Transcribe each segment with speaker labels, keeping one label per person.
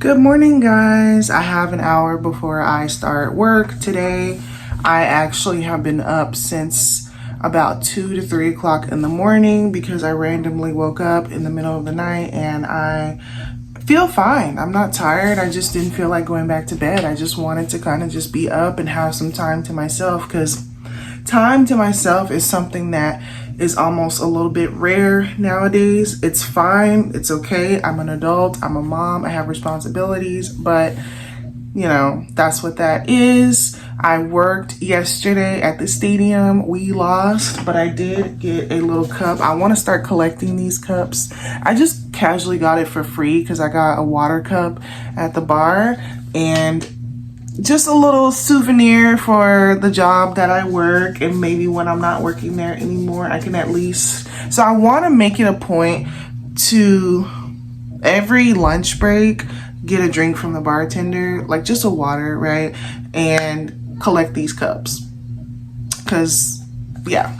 Speaker 1: Good morning, guys. I have an hour before I start work today. I actually have been up since about 2 to 3 o'clock in the morning because I randomly woke up in the middle of the night and I feel fine. I'm not tired. I just didn't feel like going back to bed. I just wanted to kind of just be up and have some time to myself, because time to myself is something that is almost a little bit rare nowadays. It's fine. It's okay. I'm an adult. I'm a mom. I have responsibilities, but you know, that's what that is. I worked yesterday at the stadium. We lost, but I did get a little cup. I want to start collecting these cups. I just casually got it for free because I got a water cup at the bar, and just a little souvenir for the job that I work, and maybe when I'm not working there anymore, I can at least, so I want to make it a point to every lunch break get a drink from the bartender, like just a water, right? And collect these cups, because yeah,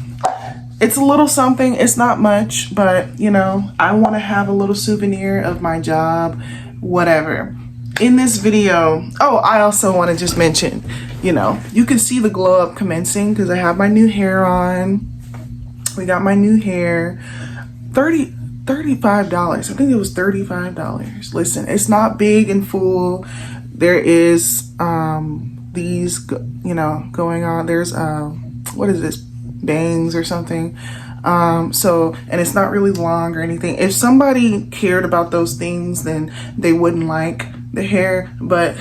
Speaker 1: it's a little something. It's not much, but you know, I want to have a little souvenir of my job, whatever. In this video, oh, I also want to just mention, you know, you can see the glow up commencing because I have my new hair on. We got my new hair. $35. I think it was $35. Listen, it's not big and full. There is these, you know, going on. There's what is this? Bangs or something. So, and it's not really long or anything. If somebody cared about those things, then they wouldn't like the hair. But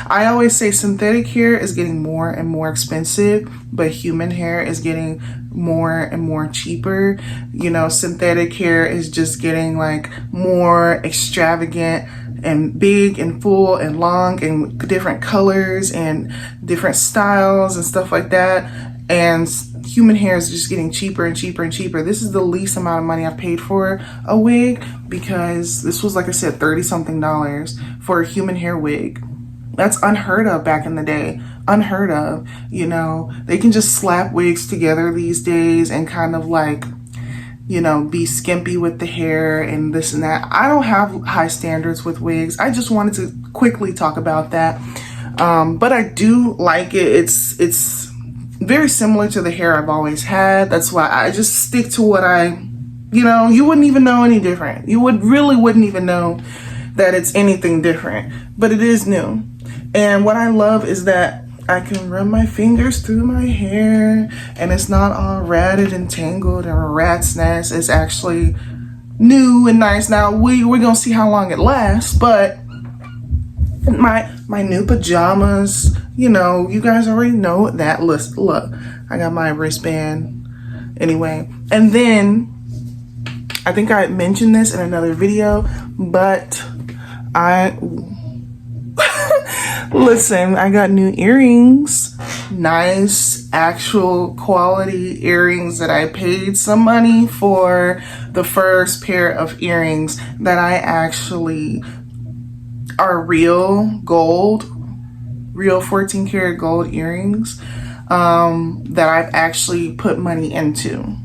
Speaker 1: I always say synthetic hair is getting more and more expensive, but human hair is getting more and more cheaper. You know, synthetic hair is just getting like more extravagant and big and full and long and different colors and different styles and stuff like that. And human hair is just getting cheaper and cheaper and cheaper. This is the least amount of money I've paid for a wig, because this was, like I said, $30 something for a human hair wig. That's unheard of back in the day. Unheard of. You know, they can just slap wigs together these days and kind of like, you know, be skimpy with the hair and this and that. I don't have high standards with wigs. I just wanted to quickly talk about that. But I do like it. It's very similar to the hair I've always had. That's why I just stick to what you know, you wouldn't even know any different. You wouldn't even know that it's anything different, but it is new. And what I love is that I can run my fingers through my hair and it's not all ratted and tangled and a rat's nest. It's actually new and nice. Now we're gonna see how long it lasts, but my new pajamas, you know, you guys already know that. Look, I got my wristband anyway. And then I think I mentioned this in another video, but listen, I got new earrings, nice actual quality earrings that I paid some money for. The first pair of earrings that I actually are real gold, real 14 karat gold earrings that I've actually put money into,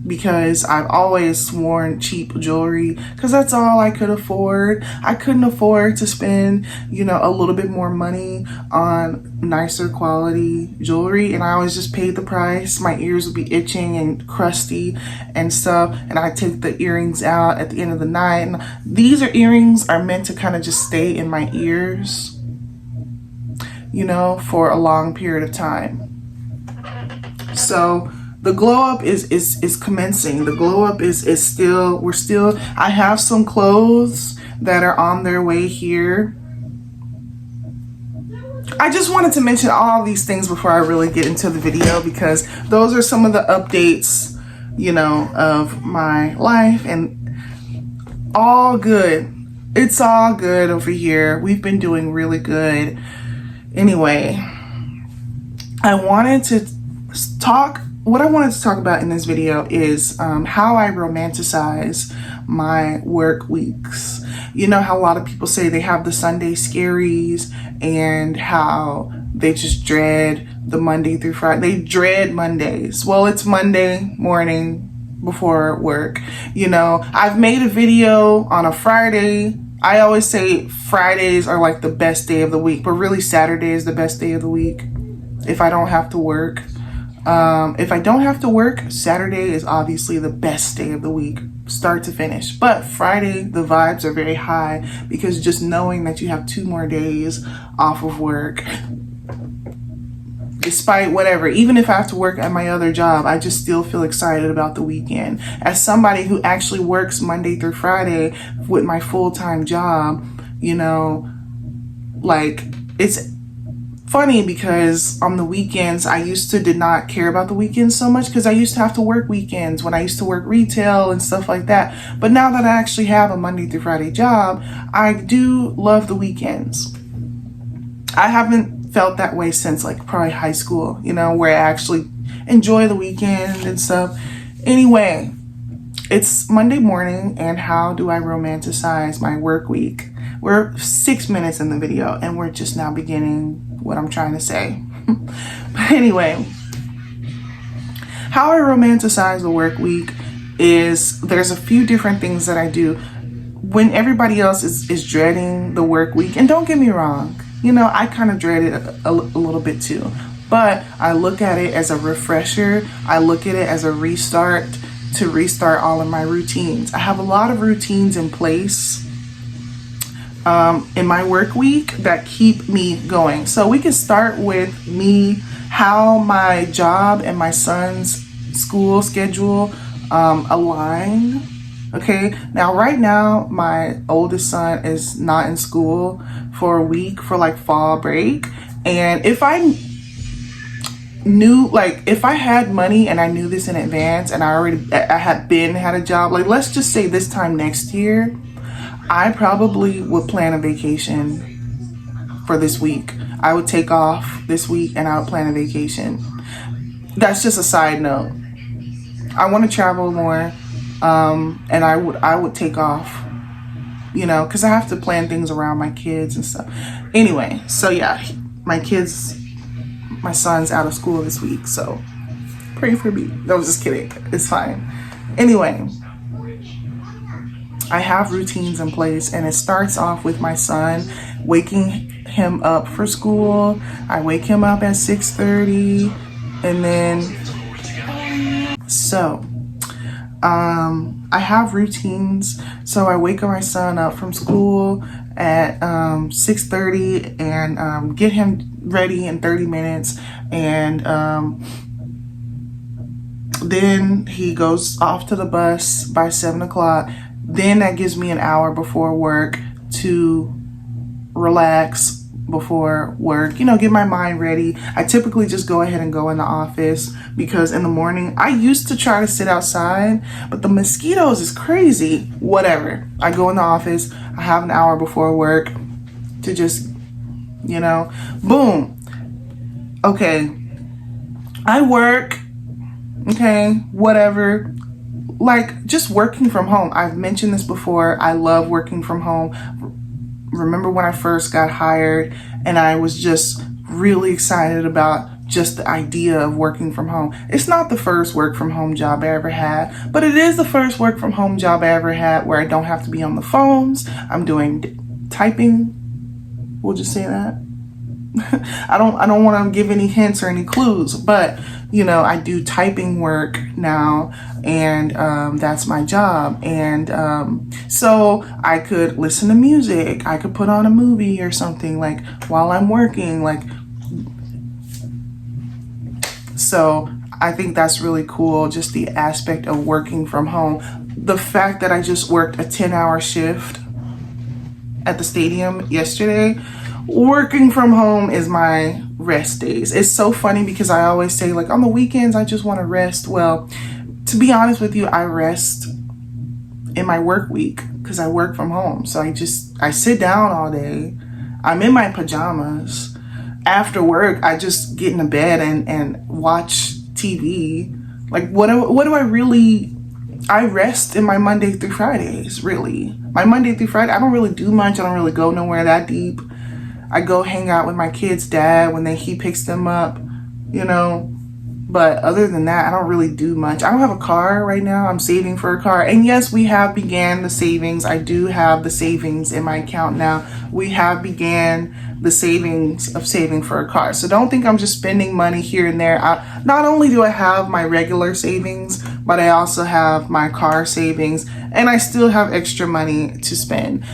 Speaker 1: because I've always worn cheap jewelry because that's all I could afford. I couldn't afford to spend, you know, a little bit more money on nicer quality jewelry, and I always just paid the price. My ears would be itching and crusty and stuff, and I take the earrings out at the end of the night. And these earrings are meant to kind of just stay in my ears, you know, for a long period of time. So the glow up is commencing. The glow up is still, I have some clothes that are on their way here. I just wanted to mention all these things before I really get into the video, because those are some of the updates, you know, of my life, and all good. It's all good over here. We've been doing really good. Anyway, what I wanted to talk about in this video is how I romanticize my work weeks. You know how a lot of people say they have the Sunday scaries and how they just dread the Monday through Friday. They dread Mondays. Well, it's Monday morning before work. You know, I've made a video on a Friday I always say Fridays are like the best day of the week, but really Saturday is the best day of the week if I don't have to work. If I don't have to work, Saturday is obviously the best day of the week, start to finish. But Friday, the vibes are very high because just knowing that you have 2 more days off of work, despite whatever, even if I have to work at my other job, I just still feel excited about the weekend. As somebody who actually works Monday through Friday with my full-time job, you know, like, it's funny because on the weekends, I used to did not care about the weekends so much because I used to have to work weekends when I used to work retail and stuff like that. But now that I actually have a Monday through Friday job, I do love the weekends. I haven't felt that way since like probably high school, you know, where I actually enjoy the weekend and stuff. Anyway, it's Monday morning, and how do I romanticize my work week? We're 6 minutes in the video and we're just now beginning what I'm trying to say. But anyway, how I romanticize the work week is there's a few different things that I do when everybody else is dreading the work week. And don't get me wrong, you know, I kind of dread it a little bit too, but I look at it as a refresher. I look at it as a restart to restart all of my routines. I have a lot of routines in place in my work week that keep me going. So we can start with me, how my job and my son's school schedule align. Okay, now right now my oldest son is not in school for a week for like fall break, and if I knew, like, if I had money and I knew this in advance and I had a job, like let's just say this time next year, I probably would plan a vacation for this week. I would take off this week and I would plan a vacation. That's just a side note. I want to travel more, and I would take off, you know, because I have to plan things around my kids and stuff. Anyway, so yeah, my son's out of school this week, so pray for me. No, I'm just kidding. It's fine. Anyway, I have routines in place, and it starts off with my son, waking him up for school. I wake him up at 6:30, and then I have routines. So I wake my son up from school at 6:30 and get him ready in 30 minutes, and then he goes off to the bus by 7 o'clock. Then that gives me an hour before work to relax before work, you know, get my mind ready. I typically just go ahead and go in the office because in the morning I used to try to sit outside, but the mosquitoes is crazy. Whatever. I go in the office. I have an hour before work to just, you know, boom. Okay. I work. Okay. Whatever. Like just working from home. I've mentioned this before. I love working from home. Remember when I first got hired and I was just really excited about just the idea of working from home. It's not the first work from home job I ever had, but it is the first work from home job I ever had where I don't have to be on the phones. I'm doing typing. We'll just say that. I don't want to give any hints or any clues, but you know, I do typing work now, and that's my job. And so I could listen to music. I could put on a movie or something like while I'm working, like. So I think that's really cool, just the aspect of working from home. The fact that I just worked a 10-hour shift at the stadium yesterday. Working from home is my rest days. It's so funny because I always say, like, on the weekends, I just want to rest. Well, to be honest with you, I rest in my work week because I work from home. So I sit down all day. I'm in my pajamas. After work, I just get in the bed and watch TV. Like, what do I really... I rest in my Monday through Fridays, really. My Monday through Friday, I don't really do much. I don't really go nowhere that deep. I go hang out with my kid's dad when he picks them up, you know. But other than that, I don't really do much. I don't have a car right now. I'm saving for a car. And yes, we have began the savings. I do have the savings in my account now. We have began the savings of saving for a car. So don't think I'm just spending money here and there. Not only do I have my regular savings, but I also have my car savings, and I still have extra money to spend.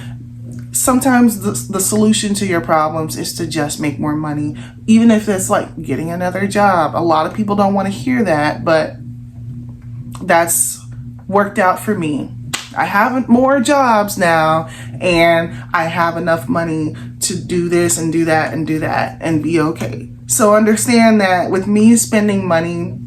Speaker 1: Sometimes the solution to your problems is to just make more money, even if it's like getting another job. A lot of people don't want to hear that, but that's worked out for me. I have more jobs now, and I have enough money to do this and do that and do that and be okay. So understand that with me spending money,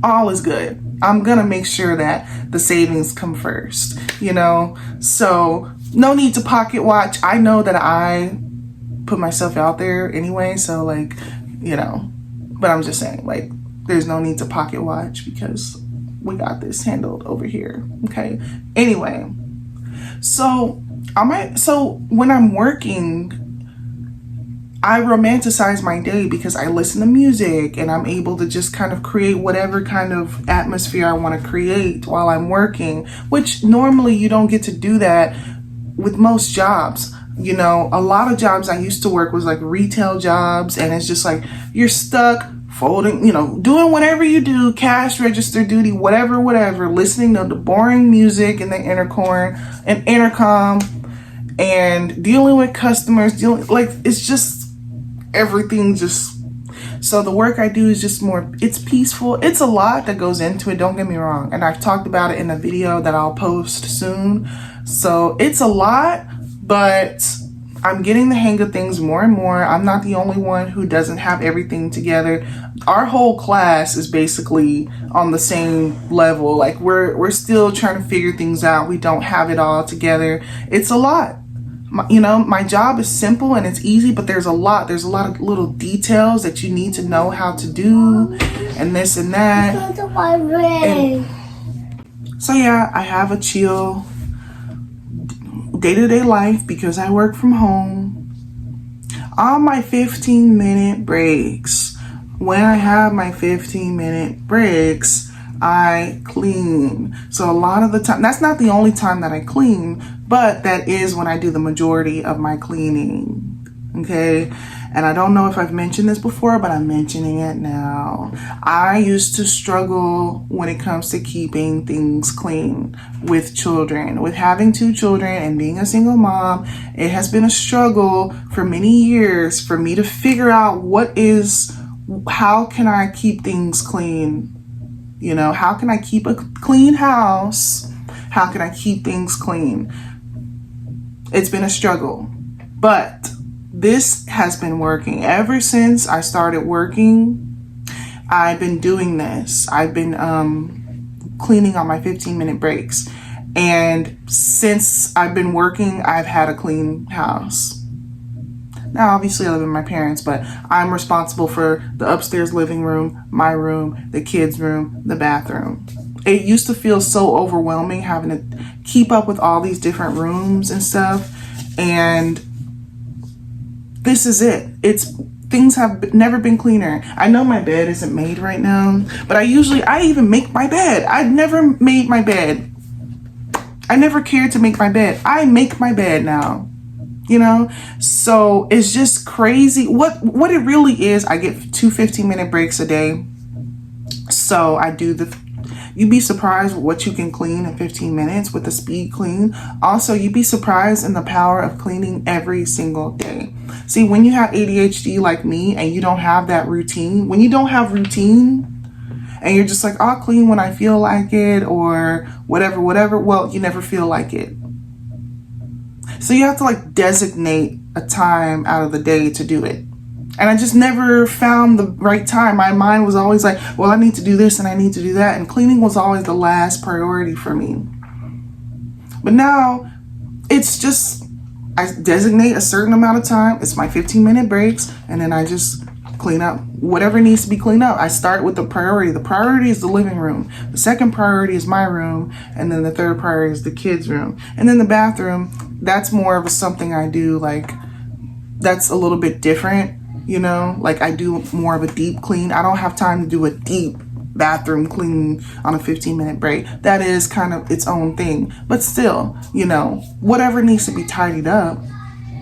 Speaker 1: all is good. I'm gonna make sure that the savings come first, you know? So no need to pocket watch. I know that I put myself out there anyway, so like, you know, but I'm just saying, like, there's no need to pocket watch because we got this handled over here, okay? Anyway, so when I'm working, I romanticize my day because I listen to music and I'm able to just kind of create whatever kind of atmosphere I want to create while I'm working, which normally you don't get to do that with most jobs. You know, a lot of jobs I used to work was like retail jobs, and it's just like you're stuck folding, you know, doing whatever you do, cash register duty, whatever, listening to the boring music in the intercom and dealing with customers, like it's just everything just. So the work I do is just more, it's peaceful. It's a lot that goes into it, don't get me wrong. And I've talked about it in a video that I'll post soon. So it's a lot, but I'm getting the hang of things more and more. I'm not the only one who doesn't have everything together. Our whole class is basically on the same level. Like we're still trying to figure things out. We don't have it all together. It's a lot. My job is simple and it's easy, but there's a lot of little details that you need to know how to do and this and that. And so yeah, I have a chill day-to-day life because I work from home. On my 15-minute breaks, when I have my 15-minute breaks, I clean. So a lot of the time, that's not the only time that I clean, but that is when I do the majority of my cleaning, okay? And I don't know if I've mentioned this before, but I'm mentioning it now. I used to struggle when it comes to keeping things clean with children. With having 2 children and being a single mom, it has been a struggle for many years for me to figure out how can I keep things clean? You know, how can I keep a clean house? How can I keep things clean? It's been a struggle, but this has been working. Ever since I started working, I've been doing this. I've been cleaning on my 15-minute breaks. And since I've been working, I've had a clean house. Now, obviously, I live with my parents, but I'm responsible for the upstairs living room, my room, the kids' room, the bathroom. It used to feel so overwhelming having to keep up with all these different rooms and stuff. And this is it. Things have never been cleaner. I know my bed isn't made right now, but I even make my bed. I've never made my bed. I never cared to make my bed. I make my bed now. You know, so it's just crazy. What it really is, I get 2 15-minute breaks a day. So I do you'd be surprised what you can clean in 15 minutes with a speed clean. Also, you'd be surprised in the power of cleaning every single day. See, when you have ADHD like me and you don't have that routine, when you don't have routine and you're just like, I'll clean when I feel like it or whatever, well, you never feel like it. So you have to like designate a time out of the day to do it. And I just never found the right time. My mind was always like, well, I need to do this and I need to do that. And cleaning was always the last priority for me. But now it's just, I designate a certain amount of time. It's my 15-minute breaks. And then I just clean up whatever needs to be cleaned up. I start with the priority. The priority is the living room. The second priority is my room. And then the third priority is the kids' room. And then the bathroom, that's more of something I do, like, that's a little bit different. you know, like I do more of a deep clean. I don't have time to do a deep bathroom clean on a 15-minute break. That is kind of its own thing, but still, you know, whatever needs to be tidied up.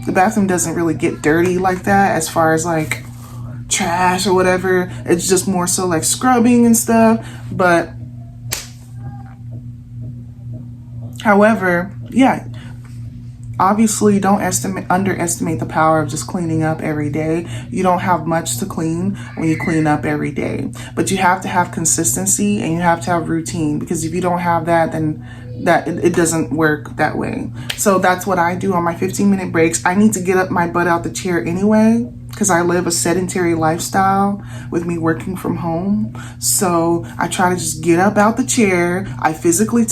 Speaker 1: The bathroom doesn't really get dirty like that as far as like trash or whatever. It's just more so like scrubbing and stuff. But however, yeah, obviously don't underestimate the power of just cleaning up every day. You don't have much to clean when you clean up every day, but you have to have consistency and you have to have routine, because if you don't have that, then it doesn't work that way. So that's what I do on my 15-minute breaks. I need to get up my butt out the chair anyway, because I live a sedentary lifestyle with me working from home. So I try to just get up out the chair. I physically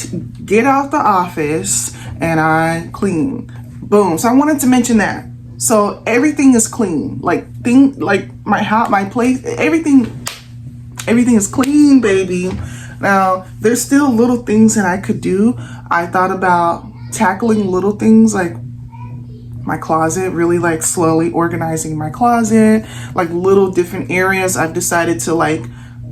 Speaker 1: get out the office and I clean. Boom. So I wanted to mention that. So everything is clean. Like my house, my place, everything is clean, baby. Now, there's still little things that I could do. I thought about tackling little things like my closet, really like slowly organizing my closet, like little different areas I've decided to like,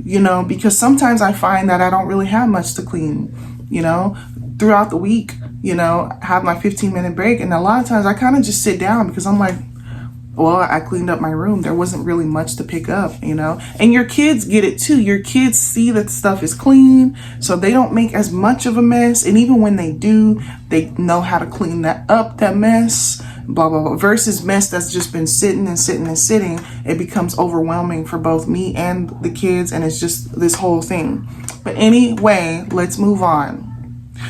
Speaker 1: you know, because sometimes I find that I don't really have much to clean, you know, throughout the week, you know, have my 15-minute break. And a lot of times I kind of just sit down because I'm like, well, I cleaned up my room. There wasn't really much to pick up, you know, and your kids get it too. Your kids see that stuff is clean, so they don't make as much of a mess. And even when they do, they know how to clean that mess, blah, blah, blah, versus mess that's just been sitting and sitting and sitting. It becomes overwhelming for both me and the kids. And it's just this whole thing. But anyway, let's move on.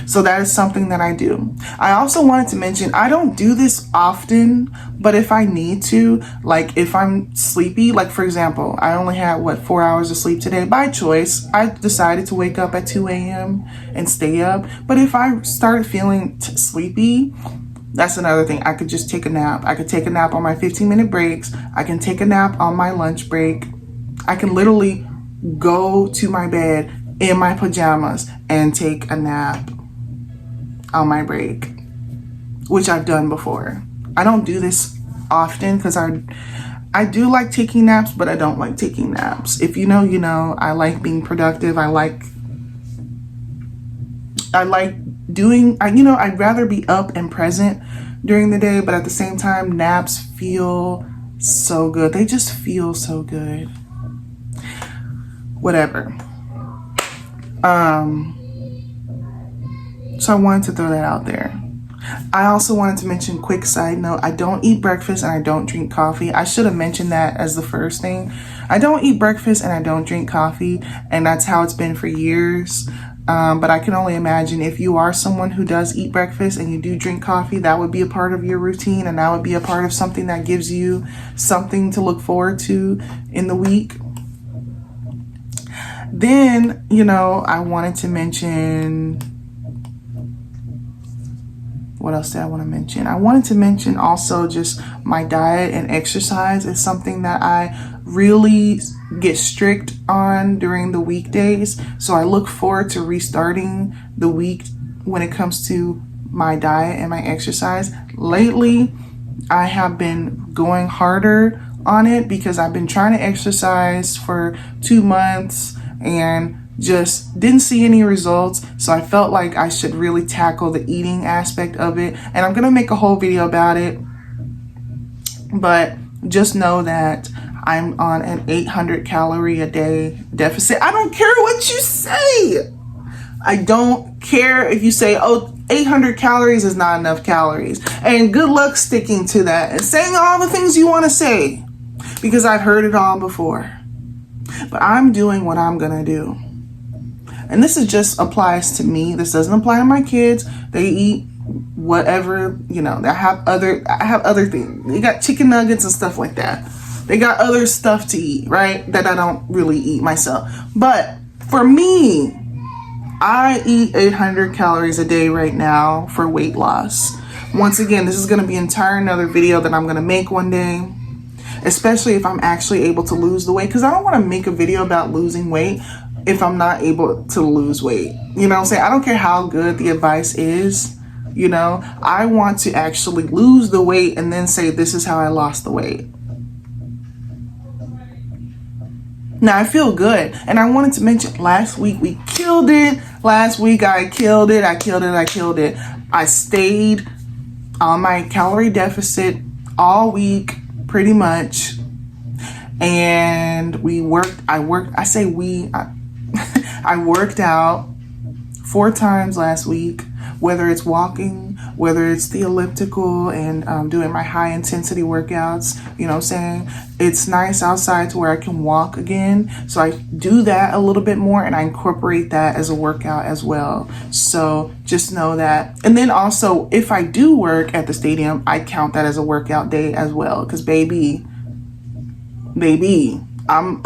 Speaker 1: So that is something that I do. I also wanted to mention, I don't do this often, but if I need to, like if I'm sleepy, like for example, I only had 4 hours of sleep today by choice. I decided to wake up at 2 a.m. and stay up. But if I started feeling sleepy, that's another thing. I could just take a nap. I could take a nap on my 15-minute breaks. I can take a nap on my lunch break. I can literally go to my bed in my pajamas and take a nap on my break, which I've done before. I don't do this often because I do like taking naps, but I don't like taking naps. If you know, you know. I like being productive. I like doing, you know, I'd rather be up and present during the day, but at the same time, naps feel so good. They just feel so good. Whatever. So I wanted to throw that out there. I also wanted to mention, quick side note, I don't eat breakfast and I don't drink coffee. I should have mentioned that as the first thing. I don't eat breakfast and I don't drink coffee, and that's how it's been for years. But I can only imagine if you are someone who does eat breakfast and you do drink coffee, that would be a part of your routine, and that would be a part of something that gives you something to look forward to in the week. Then, you know, I wanted to mention, what else did I want to mention? I wanted to mention also just my diet and exercise is something that I really get strict on during the weekdays. So I look forward to restarting the week when it comes to my diet and my exercise. Lately, I have been going harder on it because I've been trying to exercise for 2 months and just didn't see any results. So I felt like I should really tackle the eating aspect of it, and I'm gonna make a whole video about it. But just know that I'm on an 800 calorie a day deficit. I don't care what you say. I don't care if you say, oh, 800 calories is not enough calories, and good luck sticking to that and saying all the things you want to say, because I've heard it all before. But I'm doing what I'm gonna do. And this is just applies to me. This doesn't apply to my kids. They eat whatever, you know. I have other things. They got chicken nuggets and stuff like that. They got other stuff to eat, right? That I don't really eat myself. But for me, I eat 800 calories a day right now for weight loss. Once again, this is going to be another video that I'm going to make one day, especially if I'm actually able to lose the weight, because I don't want to make a video about losing weight if I'm not able to lose weight. You know what I'm saying? I don't care how good the advice is, you know. I want to actually lose the weight and then say, this is how I lost the weight. Now I feel good. And I wanted to mention last week we killed it. Last week I killed it. I stayed on my calorie deficit all week pretty much. And I worked out 4 times last week, whether it's walking, whether it's the elliptical and doing my high intensity workouts, you know what I'm saying? It's nice outside to where I can walk again. So I do that a little bit more and I incorporate that as a workout as well. So just know that. And then also if I do work at the stadium, I count that as a workout day as well. Cause baby, I'm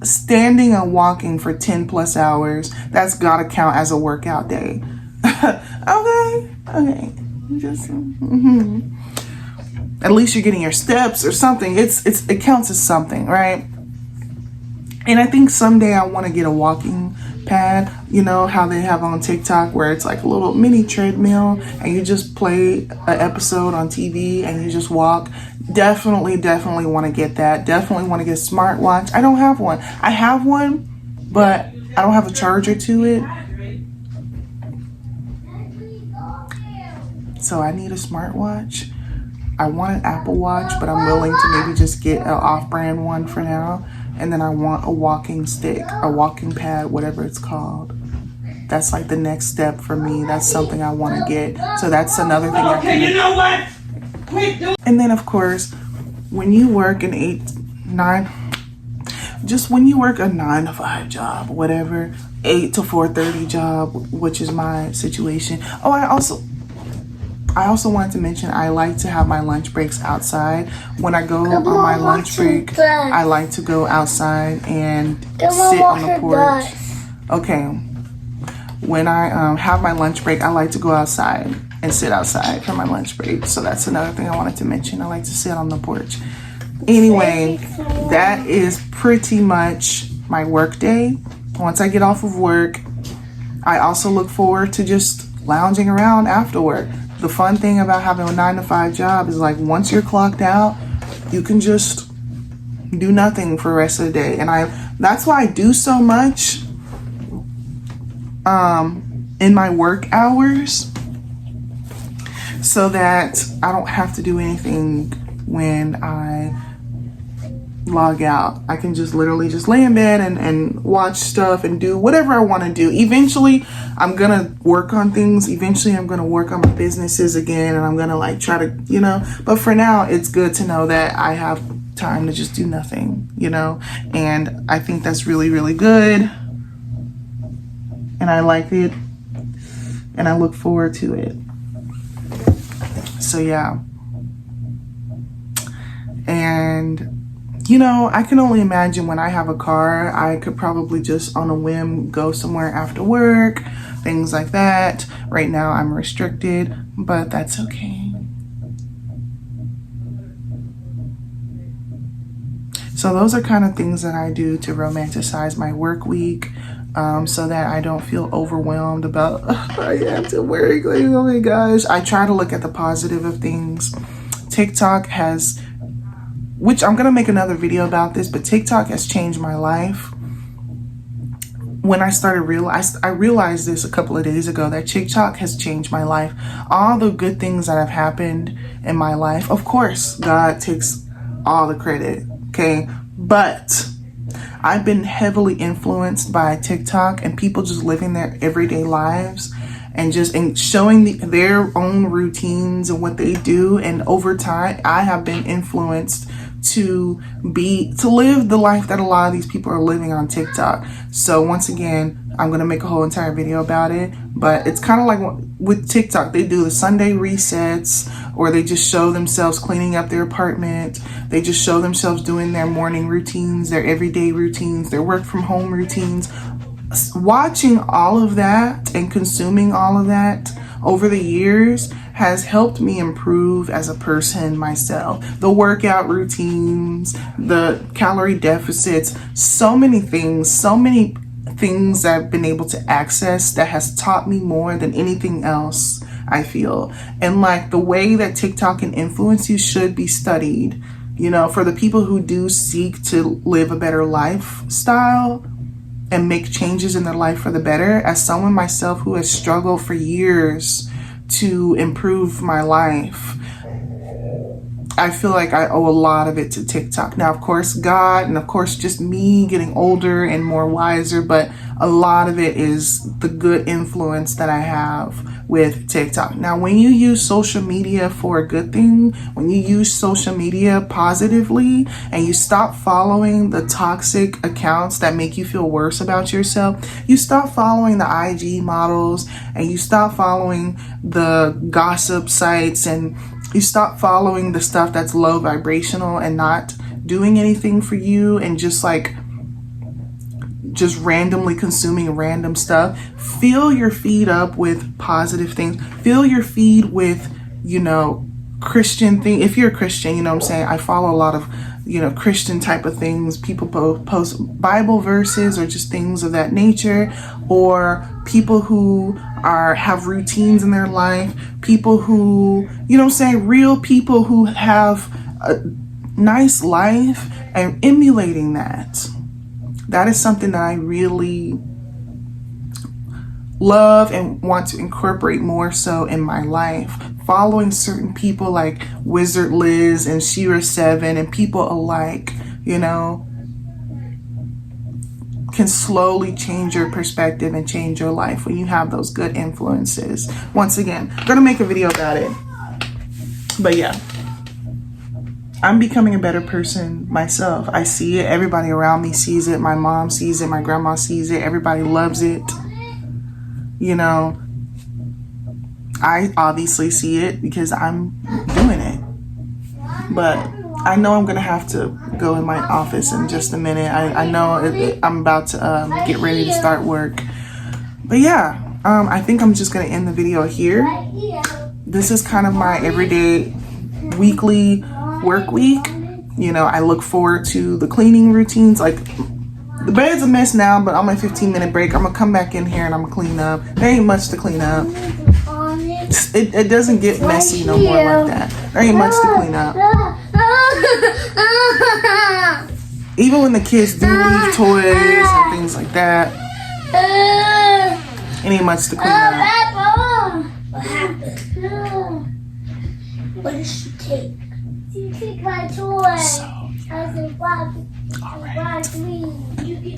Speaker 1: standing and walking for 10 plus hours. That's gotta count as a workout day. Okay. Just at least you're getting your steps or something. It counts as something, right? And I think someday I want to get a walking pad. You know how they have on TikTok where it's like a little mini treadmill and you just play an episode on TV and you just walk. Definitely want to get that. Definitely want to get a smartwatch. I don't have one. I have one, but I don't have a charger to it. So I need a smartwatch. I want an Apple Watch, but I'm willing to maybe just get an off-brand one for now. And then I want a walking stick, a walking pad, whatever it's called. That's like the next step for me. That's something I want to get. So that's another thing I can do. You know what? And then of course, when you work when you work a 9 to 5 job, whatever, 8 to 4:30 job, which is my situation. Oh, I also wanted to mention I like to have my lunch breaks outside. When I go on my lunch break, I like to go outside and sit on the porch. Okay. When I have my lunch break, I like to go outside and sit outside for my lunch break. So that's another thing I wanted to mention. I like to sit on the porch. Anyway, that is pretty much my work day. Once I get off of work, I also look forward to just lounging around after work. The fun thing about having a 9 to 5 job is like once you're clocked out, you can just do nothing for the rest of the day. And that's why I do so much in my work hours, so that I don't have to do anything when I log out. I can just literally just lay in bed and watch stuff and do whatever I want to do. Eventually I'm gonna work on things. Eventually I'm gonna work on my businesses again, and I'm gonna like try to, you know, but for now it's good to know that I have time to just do nothing, you know, and I think that's really, really good, and I like it, and I look forward to it. So yeah. And you know, I can only imagine when I have a car, I could probably just on a whim go somewhere after work, things like that. Right now I'm restricted, but that's okay. So those are kind of things that I do to romanticize my work week, so that I don't feel overwhelmed about, I have to work, like, oh my gosh. I try to look at the positive of things. TikTok has, which I'm gonna make another video about this, but TikTok has changed my life. When I realized this a couple of days ago, that TikTok has changed my life. All the good things that have happened in my life, of course, God takes all the credit, okay? But I've been heavily influenced by TikTok and people just living their everyday lives and showing their own routines and what they do. And over time, I have been influenced to live the life that a lot of these people are living on TikTok. So once again, I'm going to make a whole entire video about it, but it's kind of like with TikTok, they do the Sunday resets, or they just show themselves cleaning up their apartment. They just show themselves doing their morning routines, their everyday routines, their work from home routines. Watching all of that and consuming all of that over the years has helped me improve as a person myself. The workout routines, the calorie deficits, so many things I've been able to access that has taught me more than anything else, I feel. And like the way that TikTok can influence you should be studied. You know, for the people who do seek to live a better lifestyle and make changes in their life for the better, as someone myself who has struggled for years to improve my life, I feel like I owe a lot of it to TikTok. Now, of course, God, and of course, just me getting older and more wiser, but a lot of it is the good influence that I have with TikTok. Now, when you use social media for a good thing, when you use social media positively and you stop following the toxic accounts that make you feel worse about yourself, you stop following the IG models and you stop following the gossip sites and you stop following the stuff that's low vibrational and not doing anything for you and just randomly consuming random stuff. Fill your feed up with positive things. Fill your feed with, you know, Christian thing. If you're a Christian, you know what I'm saying? I follow a lot of, you know, Christian type of things. People post Bible verses or just things of that nature, or people who have routines in their life, people who, you know what I'm saying, real people who have a nice life, and emulating that. That is something that I really love and want to incorporate more so in my life. Following certain people like Wizard Liz and Shira 7 and people alike, you know, can slowly change your perspective and change your life when you have those good influences. Once again, I'm gonna make a video about it. But yeah, I'm becoming a better person myself. I see it. Everybody around me sees it. My mom sees it. My grandma sees it. Everybody loves it. You know, I obviously see it because I'm doing it. But I know I'm going to have to go in my office in just a minute. I know I'm about to get ready to start work. But yeah, I think I'm just going to end the video here. This is kind of my everyday weekly work week. You know, I look forward to the cleaning routines. Like, the bed's a mess now, but on my 15-minute break, I'm gonna come back in here and I'm gonna clean up. There ain't much to clean up. It doesn't get messy no more like that. There ain't much to clean up. Even when the kids do leave toys and things like that, it ain't much to clean up.
Speaker 2: What happened? What did she take? She took my toy.
Speaker 1: So,
Speaker 2: I said, why?
Speaker 1: all right.
Speaker 2: Why me?